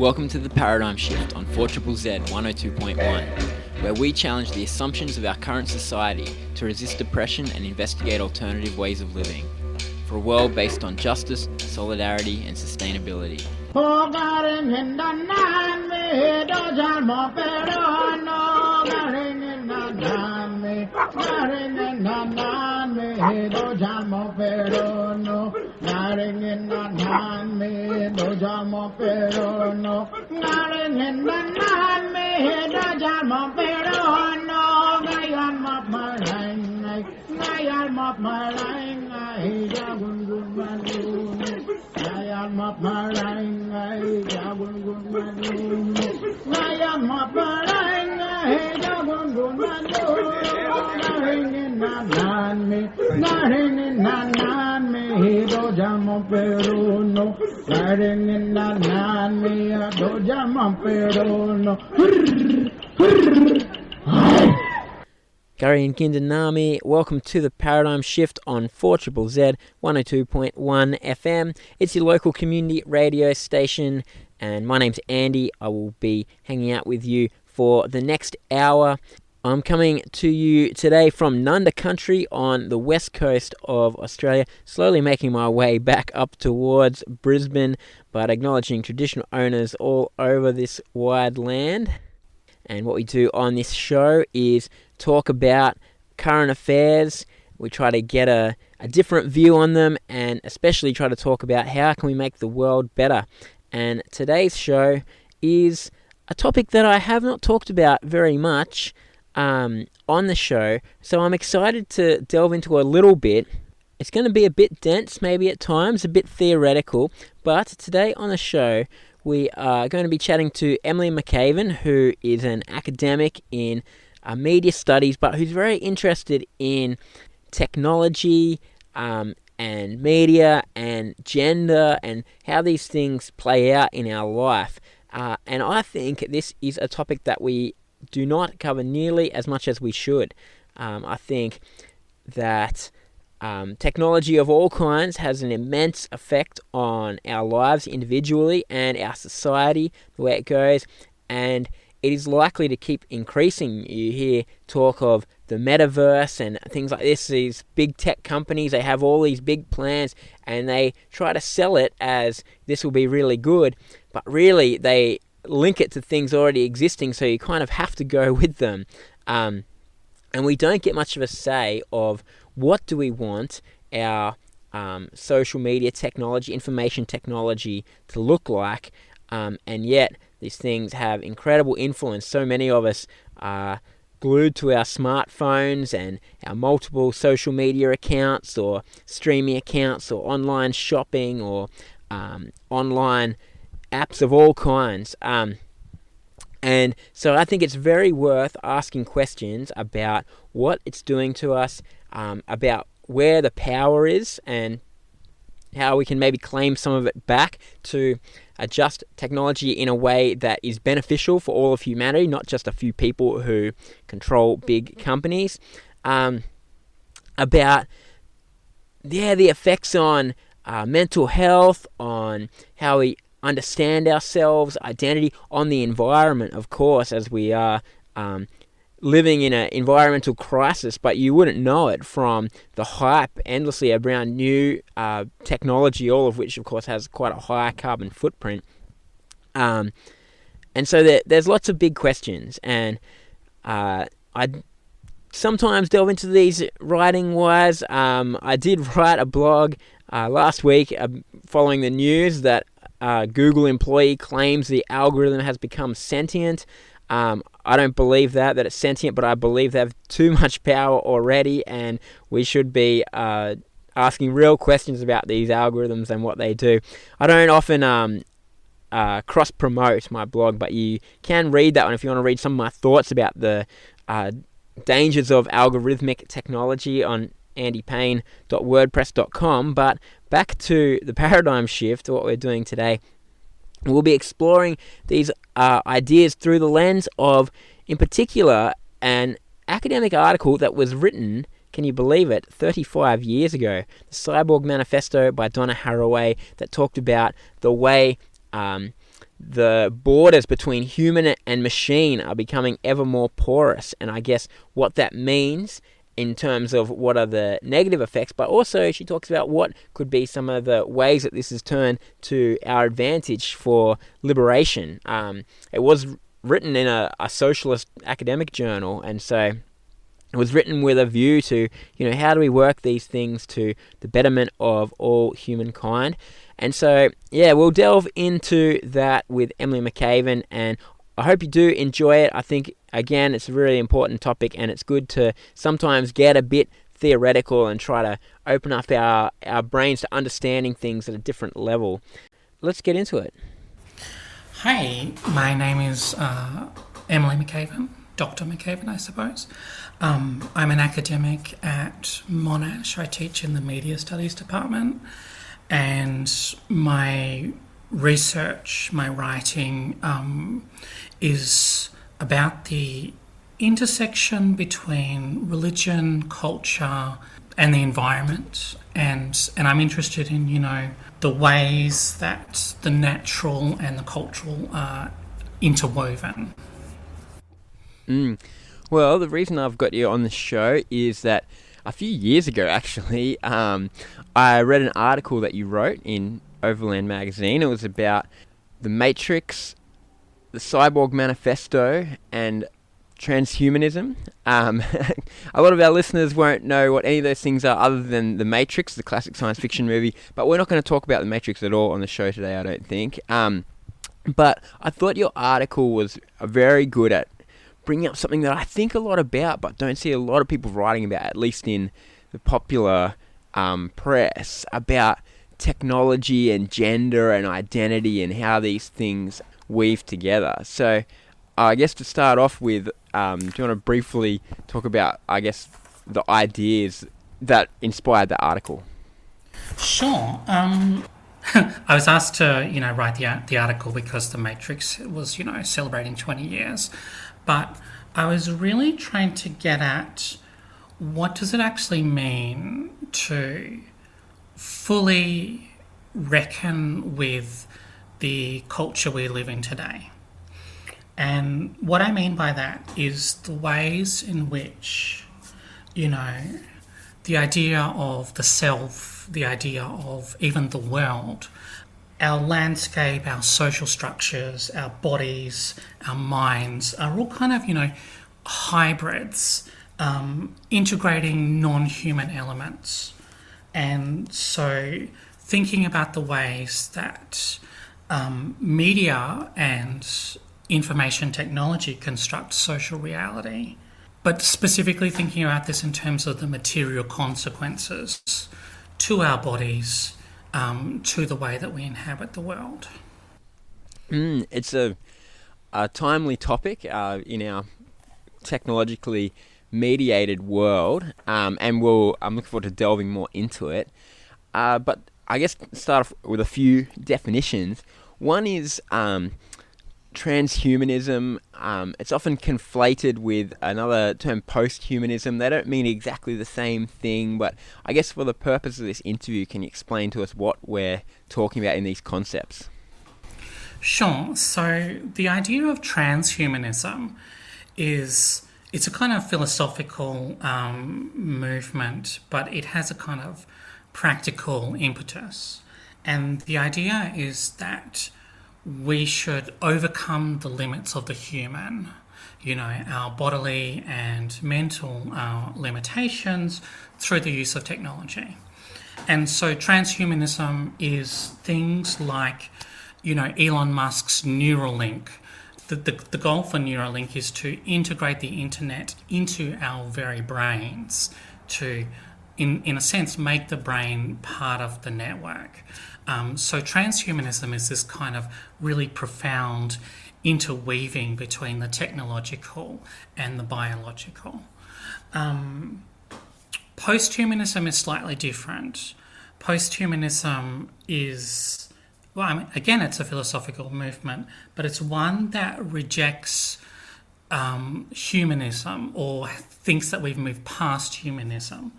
Welcome to the Paradigm Shift on 4ZZZ 102.1, where we challenge the assumptions of our current society to resist depression and investigate alternative ways of living, for a world based on justice, solidarity and sustainability. Gary and Gindanami, welcome to the Paradigm Shift on 4ZZZ 102.1 FM. It's your local community radio station, and my name's Andy. I will be hanging out with you for the next hour. I'm coming to you today from Nunda Country on the west coast of Australia, slowly making my way back up towards Brisbane, but acknowledging traditional owners all over this wide land. And what we do on this show is talk about current affairs. We try to get a different view on them, and especially try to talk about how can we make the world better. And today's show is a topic that I have not talked about very much on the show, so I'm excited to delve into a little bit. It's going to be a bit dense, maybe at times, a bit theoretical, but today on the show we are going to be chatting to Emily McAvan, who is an academic in media studies, but who's very interested in technology and media and gender and how these things play out in our life. And I think this is a topic that we do not cover nearly as much as we should. I think that technology of all kinds has an immense effect on our lives individually and our society, the way it goes, and it is likely to keep increasing. You hear talk of the metaverse and things like this. These big tech companies, they have all these big plans and they try to sell it as this will be really good, but really they link it to things already existing, so you kind of have to go with them. And we don't get much of a say of what do we want our social media technology, information technology to look like, and yet these things have incredible influence. So many of us are glued to our smartphones and our multiple social media accounts or streaming accounts or online shopping or online apps of all kinds. And so I think it's very worth asking questions about what it's doing to us, about where the power is and how we can maybe claim some of it back to adjust technology in a way that is beneficial for all of humanity, not just a few people who control big companies. About the effects on mental health, on how we understand ourselves, identity, on the environment, of course, as we are living in an environmental crisis, but you wouldn't know it from the hype endlessly around new technology, all of which, of course, has quite a high carbon footprint. And so there's lots of big questions, and I sometimes delve into these writing-wise. I did write a blog last week following the news that Google employee claims the algorithm has become sentient. I don't believe that it's sentient, but I believe they have too much power already, and we should be asking real questions about these algorithms and what they do. I don't often cross-promote my blog, but you can read that one if you want to read some of my thoughts about the dangers of algorithmic technology on andypayne.wordpress.com. But back to the paradigm shift, what we're doing today. We'll be exploring these ideas through the lens of, in particular, an academic article that was written, can you believe it, 35 years ago. The Cyborg Manifesto by Donna Haraway, that talked about the way the borders between human and machine are becoming ever more porous, and I guess what that means in terms of what are the negative effects, but also she talks about what could be some of the ways that this has turned to our advantage for liberation. It was written in a socialist academic journal, and so it was written with a view to, how do we work these things to the betterment of all humankind? And so, we'll delve into that with Emily McAvan, and I hope you do enjoy it. I think, again, it's a really important topic, and it's good to sometimes get a bit theoretical and try to open up our brains to understanding things at a different level. Let's get into it. Hi, my name is Emily McAvan, Dr. McAvan, I suppose. I'm an academic at Monash. I teach in the Media Studies department, and my research, my writing is about the intersection between religion, culture, and the environment. And I'm interested in, the ways that the natural and the cultural are interwoven. Well, the reason I've got you on the show is that a few years ago, actually, I read an article that you wrote in Overland magazine. It was about the Matrix, the Cyborg Manifesto, and transhumanism. A lot of our listeners won't know what any of those things are other than The Matrix, the classic science fiction movie, but we're not going to talk about The Matrix at all on the show today, I don't think. But I thought your article was very good at bringing up something that I think a lot about, but don't see a lot of people writing about, at least in the popular press, about technology and gender and identity and how these things weave together. So I guess to start off with, do you want to briefly talk about, the ideas that inspired the article? Sure. I was asked to, write the article because The Matrix was, celebrating 20 years. But I was really trying to get at what does it actually mean to fully reckon with the culture we live in today. And what I mean by that is the ways in which, the idea of the self, the idea of even the world, our landscape, our social structures, our bodies, our minds are all kind of, hybrids, integrating non-human elements. And so thinking about the ways that media and information technology construct social reality, but specifically thinking about this in terms of the material consequences to our bodies, to the way that we inhabit the world. It's a timely topic in our technologically mediated world, and I'm looking forward to delving more into it. But I guess start off with a few definitions. One is transhumanism. It's often conflated with another term, posthumanism. They don't mean exactly the same thing, but I guess for the purpose of this interview, can you explain to us what we're talking about in these concepts? Sure. So the idea of transhumanism it's a kind of philosophical movement, but it has a kind of practical impetus. And the idea is that we should overcome the limits of the human, our bodily and mental limitations through the use of technology. And so transhumanism is things like, Elon Musk's Neuralink. The goal for Neuralink is to integrate the internet into our very brains to, in a sense, make the brain part of the network. So transhumanism is this kind of really profound interweaving between the technological and the biological. Posthumanism is slightly different. Posthumanism is, again, it's a philosophical movement, but it's one that rejects humanism or thinks that we've moved past humanism.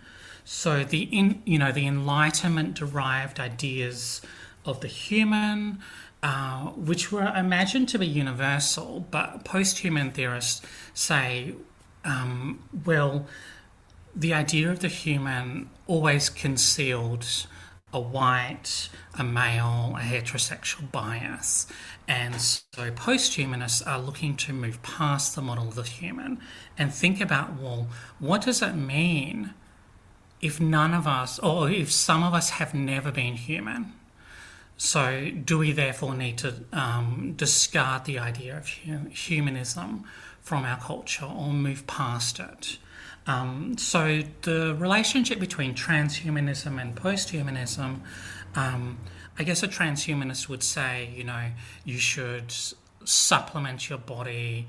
So the Enlightenment-derived ideas of the human which were imagined to be universal, but post-human theorists say, well, the idea of the human always concealed a white, a male, a heterosexual bias. And so post-humanists are looking to move past the model of the human and think about, well, what does it mean if none of us, or if some of us have never been human? So do we therefore need to discard the idea of humanism from our culture or move past it? So the relationship between transhumanism and posthumanism, I guess a transhumanist would say, you should supplement your body,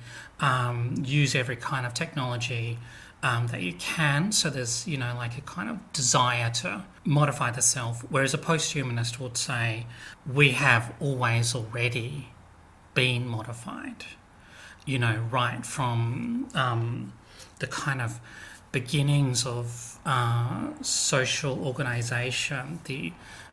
use every kind of technology that you can. So there's, like a kind of desire to modify the self. Whereas a posthumanist would say, we have always already been modified, right from the kind of beginnings of social organisation.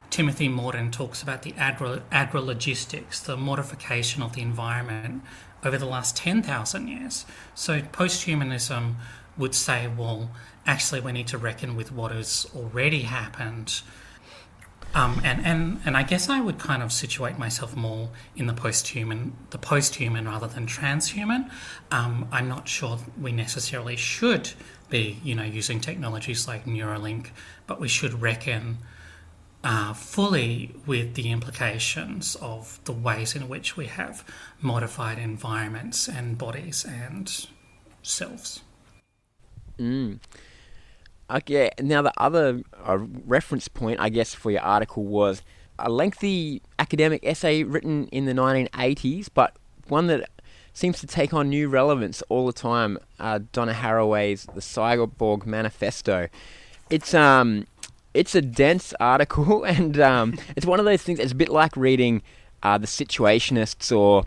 Timothy Morton talks about the agrologistics, the modification of the environment over the last 10,000 years. So posthumanism would say, well, actually we need to reckon with what has already happened. And I guess I would kind of situate myself more in the post-human rather than transhuman. I'm not sure we necessarily should be, using technologies like Neuralink, but we should reckon fully with the implications of the ways in which we have modified environments and bodies and selves. Okay, now the other reference point, I guess, for your article was a lengthy academic essay written in the 1980s, but one that seems to take on new relevance all the time, Donna Haraway's The Cyborg Manifesto. It's a dense article, and it's one of those things, it's a bit like reading The Situationists or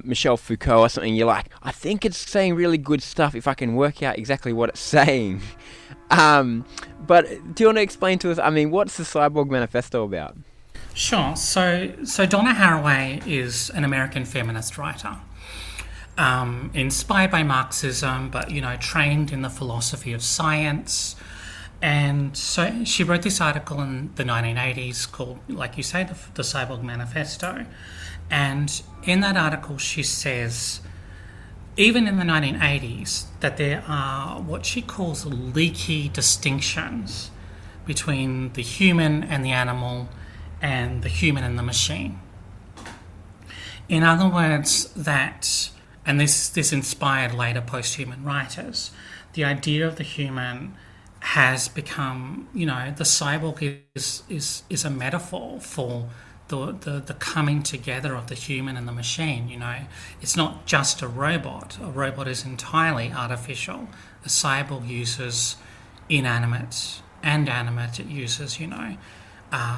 Michel Foucault or something. You're like, I think it's saying really good stuff if I can work out exactly what it's saying. But do you want to explain to us, what's the Cyborg Manifesto about? Sure. So Donna Haraway is an American feminist writer, inspired by Marxism, but, trained in the philosophy of science. And so she wrote this article in the 1980s called, like you say, the Cyborg Manifesto. And in that article, she says, even in the 1980s, that there are what she calls leaky distinctions between the human and the animal and the human and the machine. In other words, and this inspired later post-human writers, the idea of the human has become, the cyborg is a metaphor for the coming together of the human and the machine. It's not just a robot. A robot is entirely artificial. A cyborg uses inanimate and animate. It uses,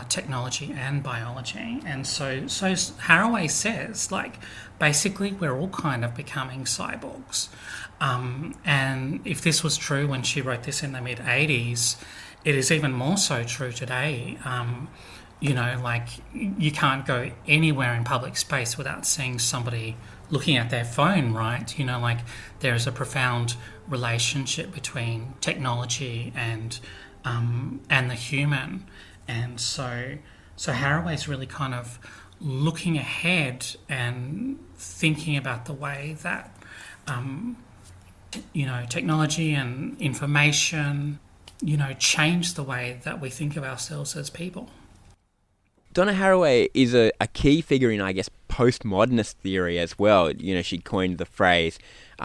technology and biology. And so Haraway says, basically we're all kind of becoming cyborgs. And if this was true when she wrote this in the mid-80s, it is even more so true today. You can't go anywhere in public space without seeing somebody looking at their phone, right? There is a profound relationship between technology and the human. And so Haraway's really kind of looking ahead and thinking about the way that, technology and information, change the way that we think of ourselves as people. Donna Haraway is a key figure in, I guess, postmodernist theory as well. She coined the phrase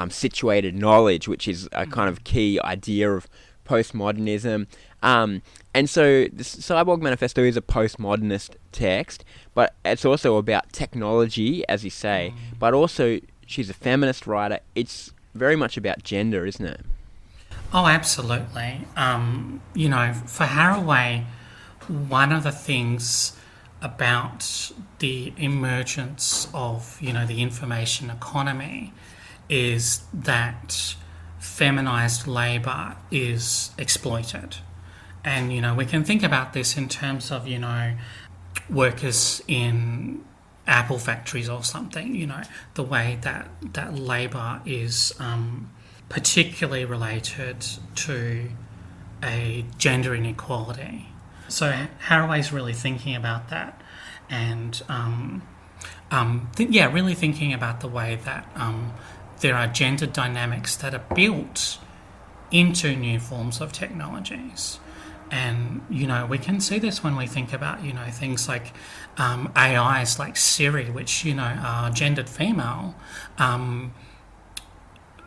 situated knowledge, which is a kind of key idea of postmodernism. And so the Cyborg Manifesto is a postmodernist text, but it's also about technology, as you say, but also she's a feminist writer. It's very much about gender, isn't it? Oh, absolutely. For Haraway, one of the things about the emergence of, the information economy is that feminized labour is exploited. And, we can think about this in terms of, workers in apple factories or something. The way that labour is particularly related to a gender inequality. So Haraway's really thinking about that, and really thinking about the way that there are gender dynamics that are built into new forms of technologies. And, we can see this when we think about, things like AIs like Siri, which, are gendered female.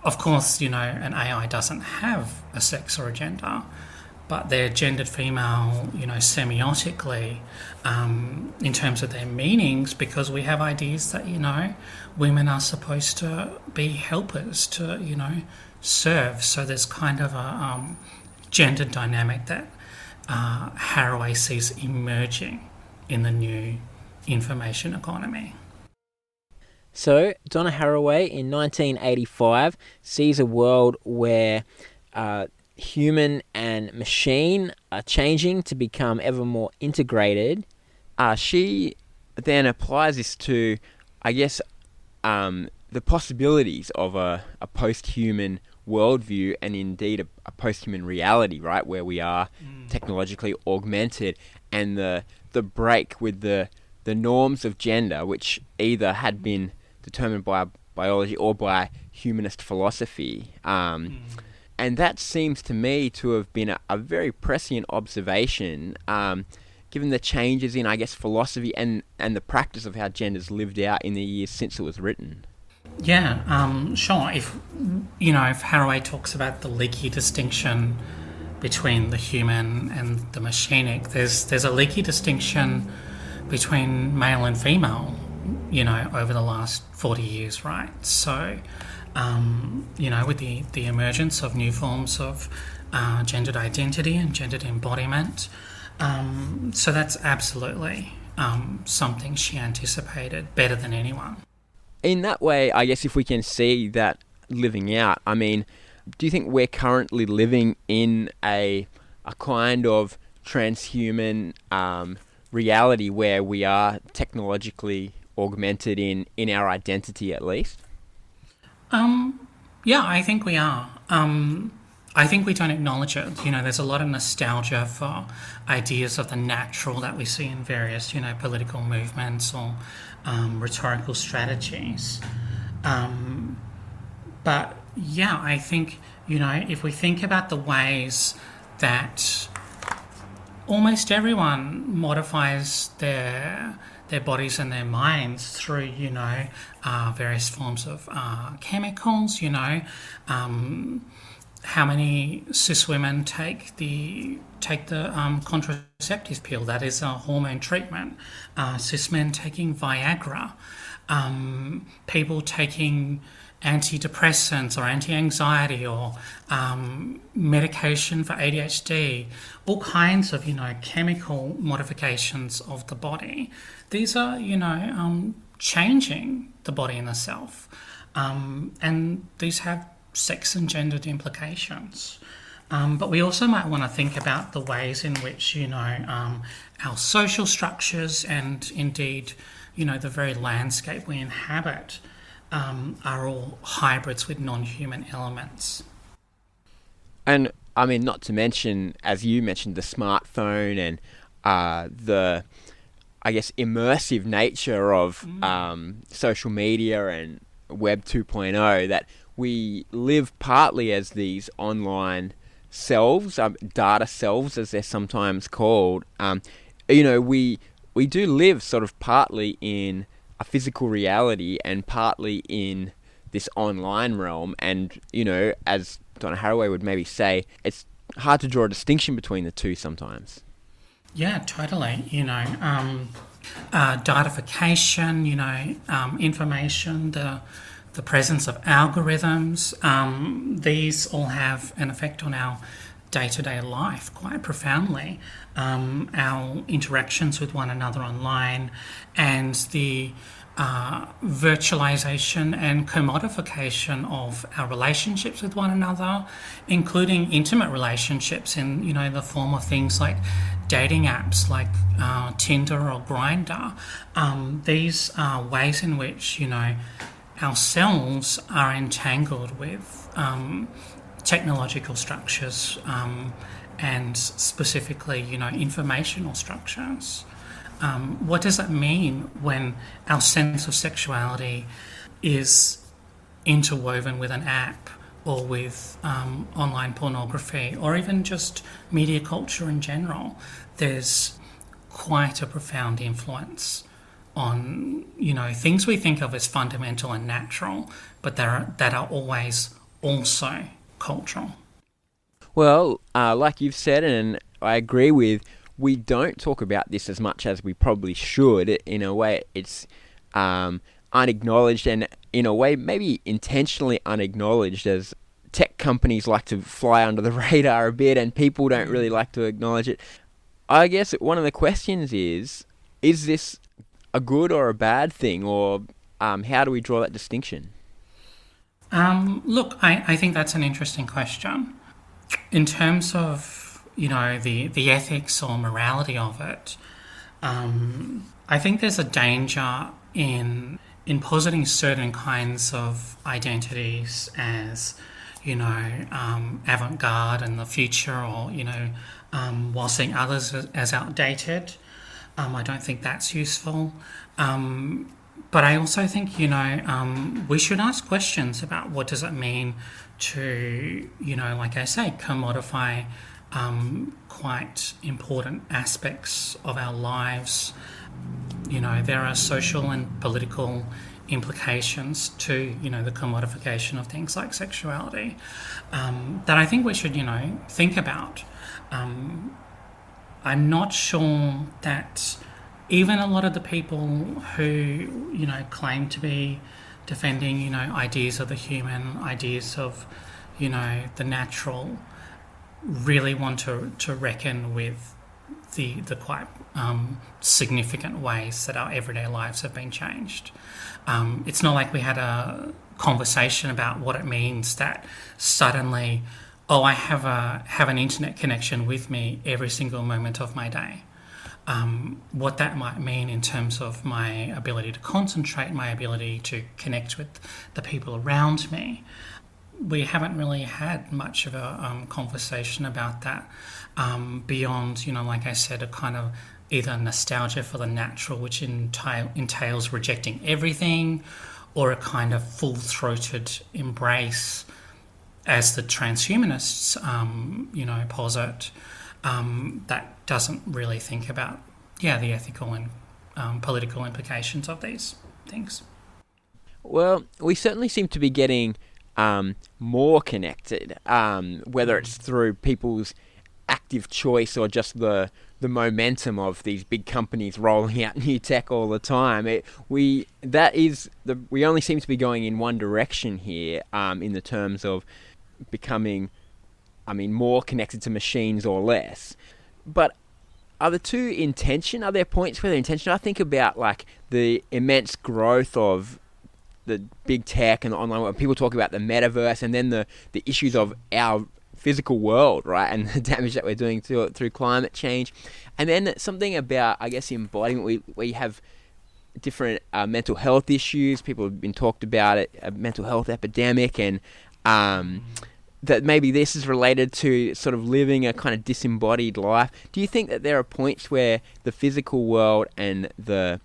Of course, an AI doesn't have a sex or a gender, but they're gendered female, semiotically, in terms of their meanings, because we have ideas that, women are supposed to be helpers, to, serve. So there's kind of a gender dynamic that Haraway sees emerging in the new information economy. So, Donna Haraway in 1985 sees a world where human and machine are changing to become ever more integrated. She then applies this to, I guess, the possibilities of a post-human worldview, and indeed a post-human reality, right, where we are technologically augmented, and the break with the norms of gender, which either had been determined by biology or by humanist philosophy. And that seems to me to have been a very prescient observation, given the changes in, I guess, philosophy and the practice of how gender's lived out in the years since it was written. Yeah, sure. If Haraway talks about the leaky distinction between the human and the machinic, there's a leaky distinction between male and female, over the last 40 years, right? So, with the emergence of new forms of gendered identity and gendered embodiment, so that's absolutely something she anticipated better than anyone. In that way, I guess if we can see that living out, I mean, do you think we're currently living in a kind of transhuman reality where we are technologically augmented in our identity, at least? Yeah, I think we are. I think we don't acknowledge it. There's a lot of nostalgia for ideas of the natural that we see in various, political movements or rhetorical strategies. But yeah, I think, if we think about the ways that almost everyone modifies their bodies and their minds through, various forms of chemicals, how many cis women take the contraceptive pill, that is a hormone treatment, cis men taking Viagra, people taking antidepressants or anti-anxiety or medication for ADHD, all kinds of, chemical modifications of the body. These are, changing the body and the self. And these have sex and gendered implications. But we also might want to think about the ways in which, our social structures and indeed, the very landscape we inhabit are all hybrids with non-human elements. And, I mean, not to mention, as you mentioned, the smartphone and the, I guess, immersive nature of social media and Web 2.0, that we live partly as these online selves, data selves, as they're sometimes called. We do live sort of partly in a physical reality and partly in this online realm. And, as Donna Haraway would maybe say, it's hard to draw a distinction between the two sometimes. Yeah, totally. Datification, information, the presence of algorithms, these all have an effect on our day-to-day life quite profoundly. Our interactions with one another online and the virtualization and commodification of our relationships with one another, including intimate relationships in, the form of things like dating apps like Tinder or Grindr. These are ways in which, ourselves are entangled with technological structures and specifically, informational structures. What does it mean when our sense of sexuality is interwoven with an app or with online pornography or even just media culture in general? There's quite a profound influence on, things we think of as fundamental and natural, but that are always also cultural. Well, like you've said, and I agree with, we don't talk about this as much as we probably should. In a way, it's unacknowledged, and in a way, maybe intentionally unacknowledged, as tech companies like to fly under the radar a bit, and people don't really like to acknowledge it. I guess one of the questions is this a good or a bad thing, or how do we draw that distinction? Look, I think that's an interesting question. In terms of the ethics or morality of it, I think there's a danger in positing certain kinds of identities as avant-garde and the future, or while seeing others as outdated. I don't think that's useful. But I also think we should ask questions about what does it mean to like I say, commodify quite important aspects of our lives. There are social and political implications to the commodification of things like sexuality that I think we should think about. I'm not sure that even a lot of the people who claim to be defending ideas of the human, ideas of the natural, really want to reckon with the quite significant ways that our everyday lives have been changed. It's not like we had a conversation about what it means that suddenly, I have an internet connection with me every single moment of my day. What that might mean in terms of my ability to concentrate, my ability to connect with the people around me. We haven't really had much of a conversation about that beyond, like I said, a kind of either nostalgia for the natural, which entails rejecting everything, or a kind of full-throated embrace, as the transhumanists, posit, that doesn't really think about, the ethical and political implications of these things. Well, we certainly seem to be getting more connected, whether it's through people's active choice or just the momentum of these big companies rolling out new tech all the time. We only seem to be going in one direction here, in the terms of becoming, more connected to machines or less. But are the two in tension? Are there points where they're in tension? I think about like the immense growth of the big tech and the online world. People talk about the metaverse, and then the issues of our physical world, right, and the damage that we're doing to it through climate change. And then something about, I guess, embodiment. We have different mental health issues. People have been talked about it, a mental health epidemic, and that maybe this is related to sort of living a kind of disembodied life. Do you think that there are points where the physical world and the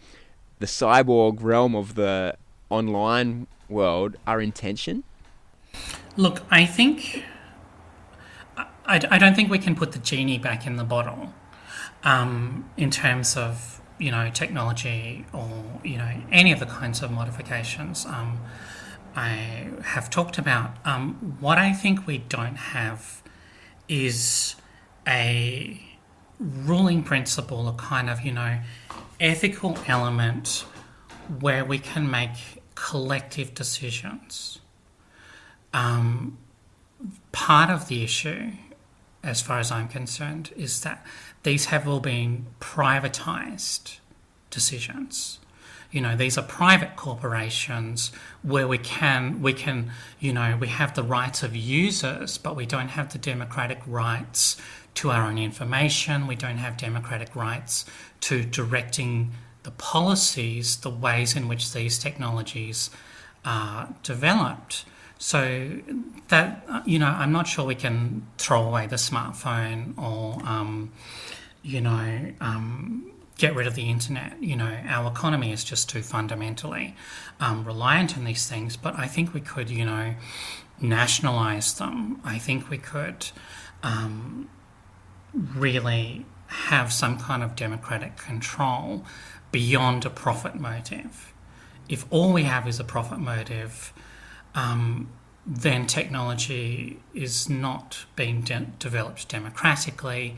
cyborg realm of the online world are in tension? Look, I think I don't think we can put the genie back in the bottle in terms of technology or any of the kinds of modifications I have talked about. What I think we don't have is a ruling principle, a kind of ethical element where we can make collective decisions. Part of the issue, as far as I'm concerned, is that these have all been privatised decisions. these are private corporations where we have the rights of users, but we don't have the democratic rights to our own information. We don't have democratic rights to directing the policies, the ways in which these technologies are developed. So that, I'm not sure we can throw away the smartphone or, get rid of the internet. Our economy is just too fundamentally reliant on these things. But I think we could, nationalise them. I think we could really have some kind of democratic control beyond a profit motive. If all we have is a profit motive, then technology is not being developed democratically.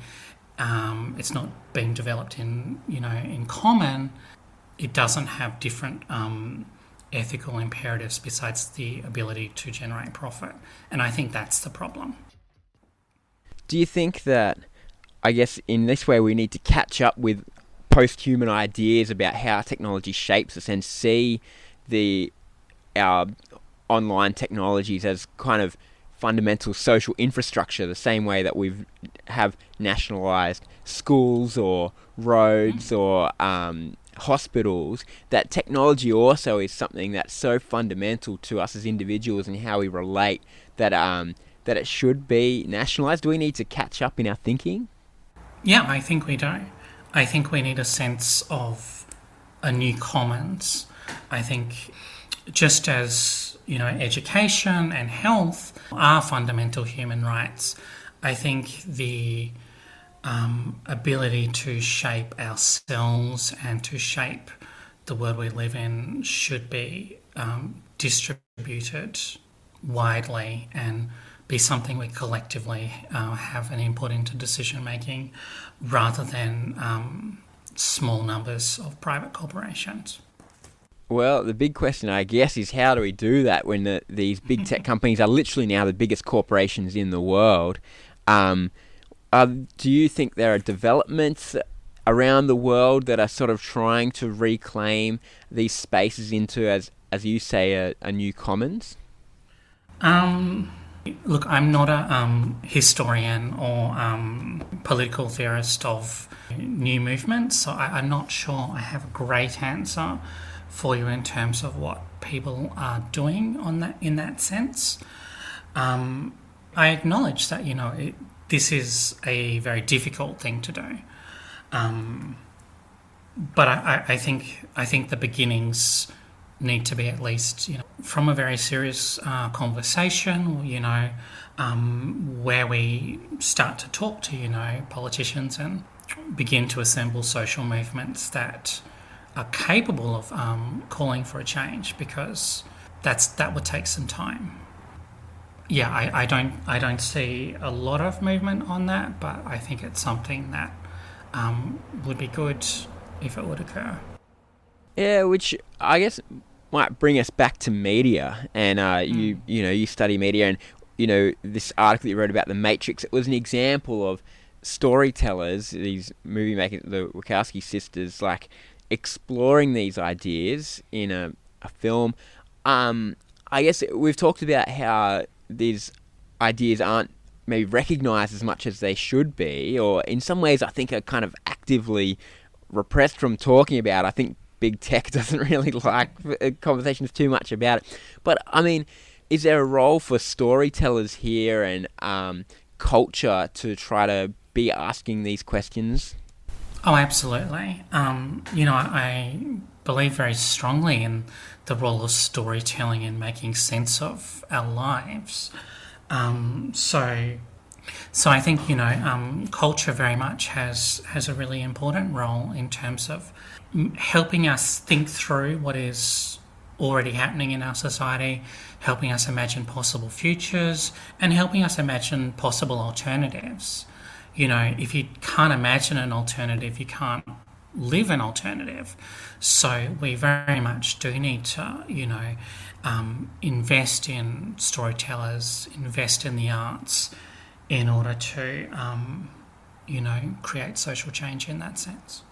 It's not being developed in common. It doesn't have different ethical imperatives besides the ability to generate profit. And I think that's the problem. Do you think that, I guess, in this way we need to catch up with post-human ideas about how technology shapes us and see our online technologies as kind of fundamental social infrastructure, the same way that we have nationalised schools or roads or hospitals, that technology also is something that's so fundamental to us as individuals and how we relate that it should be nationalised? Do we need to catch up in our thinking? Yeah, I think we do. I think we need a sense of a new commons. I think just as, education and health are fundamental human rights, I think the ability to shape ourselves and to shape the world we live in should be distributed widely and be something we collectively have an input into decision making rather than small numbers of private corporations. Well, the big question, I guess, is how do we do that when these big tech companies are literally now the biggest corporations in the world? Do you think there are developments around the world that are sort of trying to reclaim these spaces into, as you say, a new commons? Look, I'm not a historian or political theorist of new movements, so I'm not sure I have a great answer for you in terms of what people are doing in that sense. I acknowledge that this is a very difficult thing to do, but I think the beginnings need to be at least from a very serious conversation, where we start to talk to politicians and begin to assemble social movements that are capable of calling for a change, because that would take some time. Yeah, I don't see a lot of movement on that, but I think it's something that would be good if it would occur. Yeah, which I guess might bring us back to media, and you study media, and this article that you wrote about The Matrix, it was an example of storytellers, these movie makers, the Wachowski sisters, like exploring these ideas in a film. I guess we've talked about how these ideas aren't maybe recognised as much as they should be, or in some ways I think are kind of actively repressed from talking about. I think big tech doesn't really like conversations too much about it. But, I mean, is there a role for storytellers here and culture to try to be asking these questions? Oh, absolutely. I believe very strongly in the role of storytelling in making sense of our lives. So I think, culture very much has a really important role in terms of helping us think through what is already happening in our society, helping us imagine possible futures, and helping us imagine possible alternatives. If you can't imagine an alternative, you can't live an alternative. So we very much do need to, invest in storytellers, invest in the arts in order to, create social change in that sense.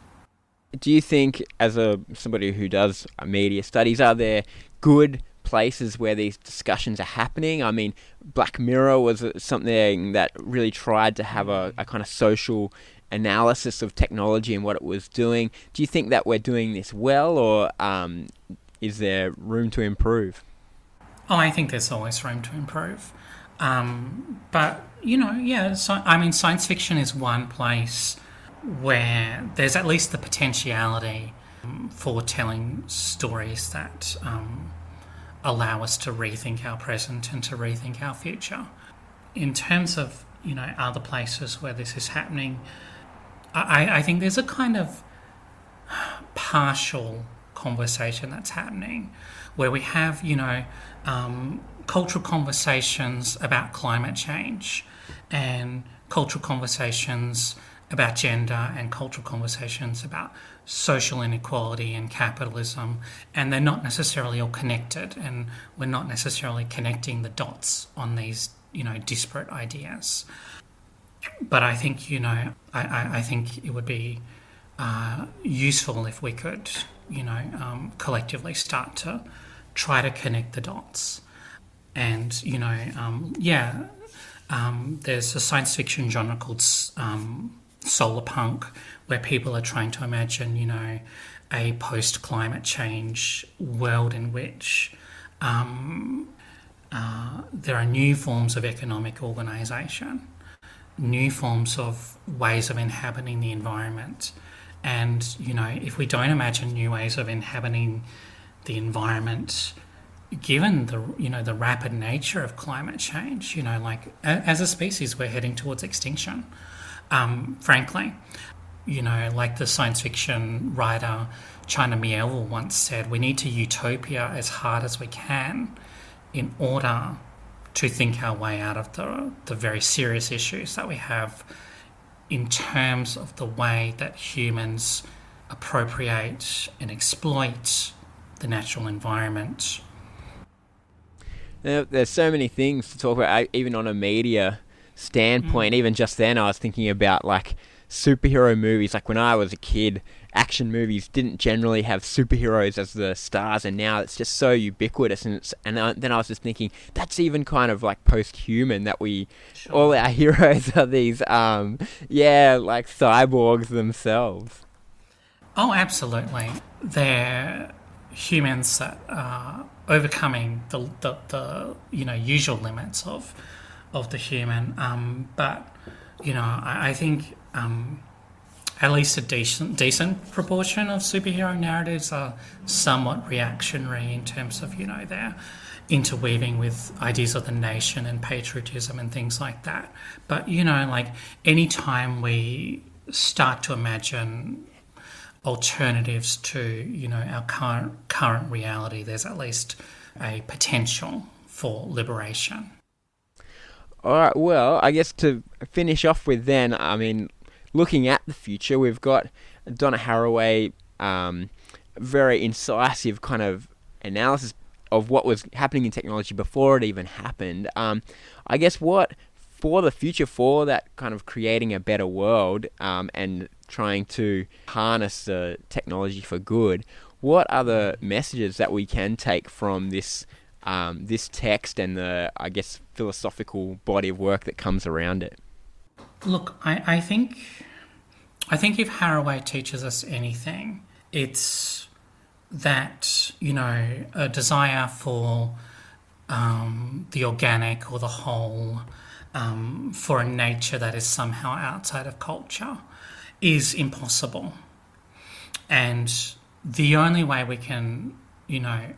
do you think, as somebody who does media studies, are there good places where these discussions are happening? I mean, Black Mirror was something that really tried to have a kind of social analysis of technology and what it was doing. Do you think that we're doing this well, or is there room to improve? Oh, I think there's always room to improve. But, science fiction is one place where there's at least the potentiality for telling stories that allow us to rethink our present and to rethink our future. In terms of, other places where this is happening, I think there's a kind of partial conversation that's happening where we have, cultural conversations about climate change and cultural conversations about gender and cultural conversations about social inequality and capitalism, and they're not necessarily all connected, and we're not necessarily connecting the dots on these, disparate ideas. But I think, I think it would be useful if we could, collectively start to try to connect the dots. And, there's a science fiction genre called solar punk, where people are trying to imagine, a post-climate change world in which there are new forms of economic organisation, new forms of ways of inhabiting the environment. And, if we don't imagine new ways of inhabiting the environment, given the rapid nature of climate change, as a species, we're heading towards extinction. Frankly, like the science fiction writer China Miéville once said, we need to utopia as hard as we can in order to think our way out of the very serious issues that we have in terms of the way that humans appropriate and exploit the natural environment. There's so many things to talk about, even on a media standpoint. Even just then I was thinking about like superhero movies. Like when I was a kid, action movies didn't generally have superheroes as the stars, and now it's just so ubiquitous. And then I was just thinking, that's even kind of like post-human, that all our heroes are these like cyborgs themselves. Oh, absolutely. They're humans that are overcoming the usual limits of the human. But I think at least a decent proportion of superhero narratives are somewhat reactionary in terms of their interweaving with ideas of the nation and patriotism and things like that. But like any time we start to imagine alternatives to our current reality, there's at least a potential for liberation. All right, well, I guess to finish off with then, I mean, looking at the future, we've got Donna Haraway, very incisive kind of analysis of what was happening in technology before it even happened. I guess what for the future, for that kind of creating a better world and trying to harness the technology for good, what are the messages that we can take from this text and the, I guess, philosophical body of work that comes around it? Look, I think if Haraway teaches us anything, it's that a desire for the organic or the whole, for a nature that is somehow outside of culture, is impossible. And the only way we can,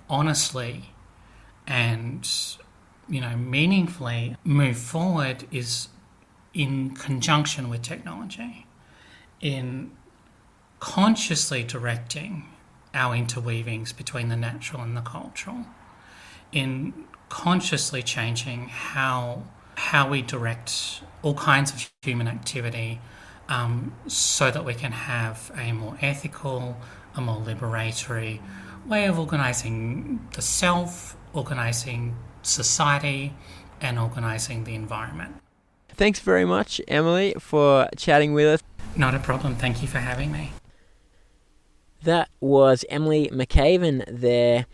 honestly and, meaningfully move forward is in conjunction with technology, in consciously directing our interweavings between the natural and the cultural, in consciously changing how we direct all kinds of human activity, so that we can have a more ethical, a more liberatory way of organising the self, organising society, and organising the environment. Thanks very much, Emily, for chatting with us. Not a problem. Thank you for having me. That was Emily McAvan there.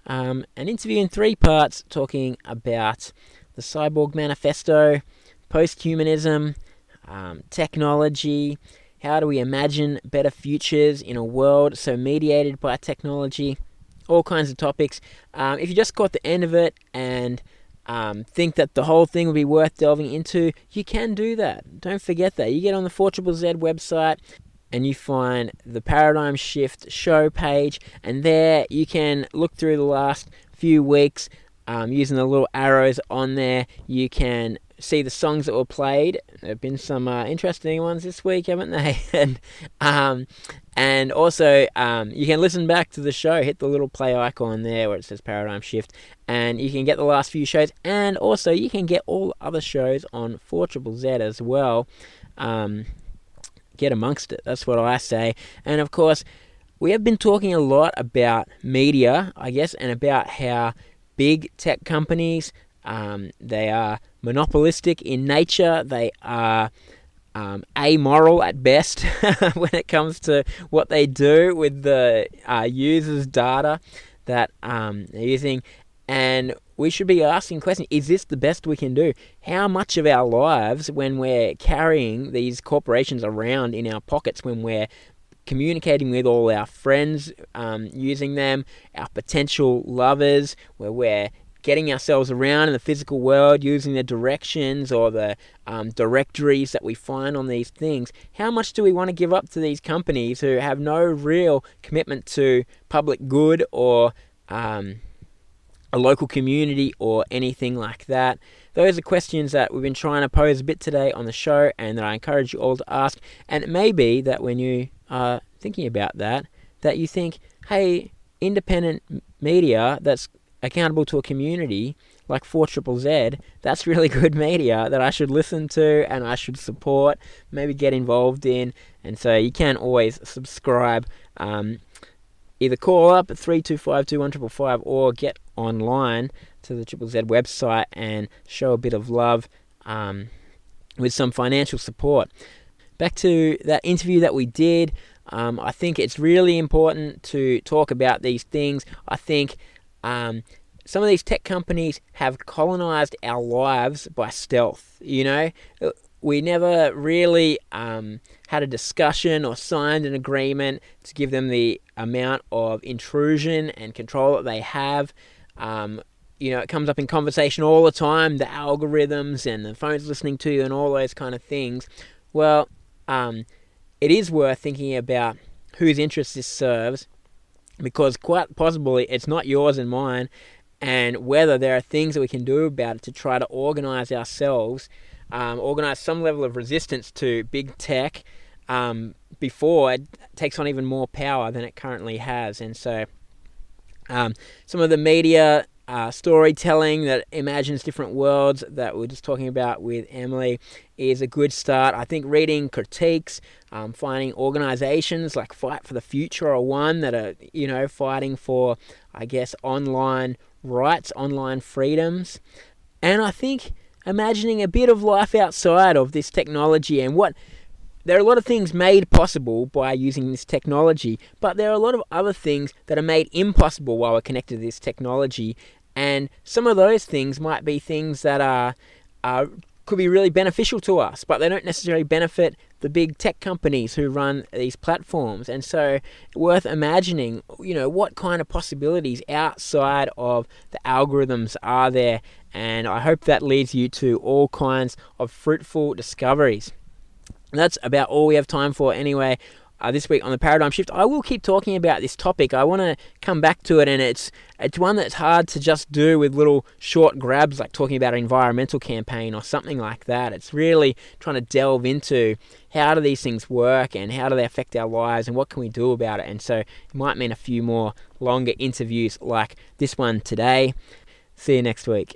An interview in 3 parts talking about the Cyborg Manifesto, posthumanism, technology, how do we imagine better futures in a world so mediated by technology, all kinds of topics. If you just caught the end of it and think that the whole thing would be worth delving into, you can do that. Don't forget that. You get on the 4ZZZ website and you find the Paradigm Shift show page, and there you can look through the last few weeks using the little arrows on there. You can see the songs that were played. There have been some interesting ones this week, haven't they? and also you can listen back to the show. Hit the little play icon there where it says Paradigm Shift, and you can get the last few shows, and also you can get all other shows on 4ZZZ as well. Get amongst it, that's what I say. And of course, we have been talking a lot about media, I guess, and about how big tech companies, they are monopolistic in nature, they are amoral at best when it comes to what they do with the users' data that they're using. And we should be asking questions, is this the best we can do? How much of our lives, when we're carrying these corporations around in our pockets, when we're communicating with all our friends using them, our potential lovers, where we're getting ourselves around in the physical world using the directions or the directories that we find on these things, how much do we want to give up to these companies who have no real commitment to public good or a local community or anything like that? Those are questions that we've been trying to pose a bit today on the show, and that I encourage you all to ask. And it may be that when you are thinking about that you think, hey, independent media that's accountable to a community like 4ZZZ, that's really good media that I should listen to and I should support, maybe get involved in. And so you can always subscribe. Either call up at 32521555 or get online to the ZZZ website and show a bit of love with some financial support. Back to that interview that we did, I think it's really important to talk about these things. I think some of these tech companies have colonized our lives by stealth. You know, we never really had a discussion or signed an agreement to give them the amount of intrusion and control that they have. You know, it comes up in conversation all the time, the algorithms and the phones listening to you and all those kind of things. Well, it is worth thinking about whose interests this serves, because quite possibly it's not yours and mine, and whether there are things that we can do about it to try to organize ourselves, organize some level of resistance to big tech before it takes on even more power than it currently has. And so some of the media storytelling that imagines different worlds that we're just talking about with Emily is a good start. I think reading critiques, finding organizations like Fight for the Future are one that are, you know, fighting for, I guess, online rights, online freedoms. And I think imagining a bit of life outside of this technology and what there are a lot of things made possible by using this technology, but there are a lot of other things that are made impossible while we're connected to this technology. And some of those things might be things that could be really beneficial to us, but they don't necessarily benefit the big tech companies who run these platforms. And so worth imagining, you know, what kind of possibilities outside of the algorithms are there. And I hope that leads you to all kinds of fruitful discoveries. That's about all we have time for anyway. This week on the Paradigm Shift, I will keep talking about this topic. I want to come back to it, and it's one that's hard to just do with little short grabs like talking about an environmental campaign or something like that. It's really trying to delve into how do these things work and how do they affect our lives and what can we do about it. And so it might mean a few more longer interviews like this one today. See you next week.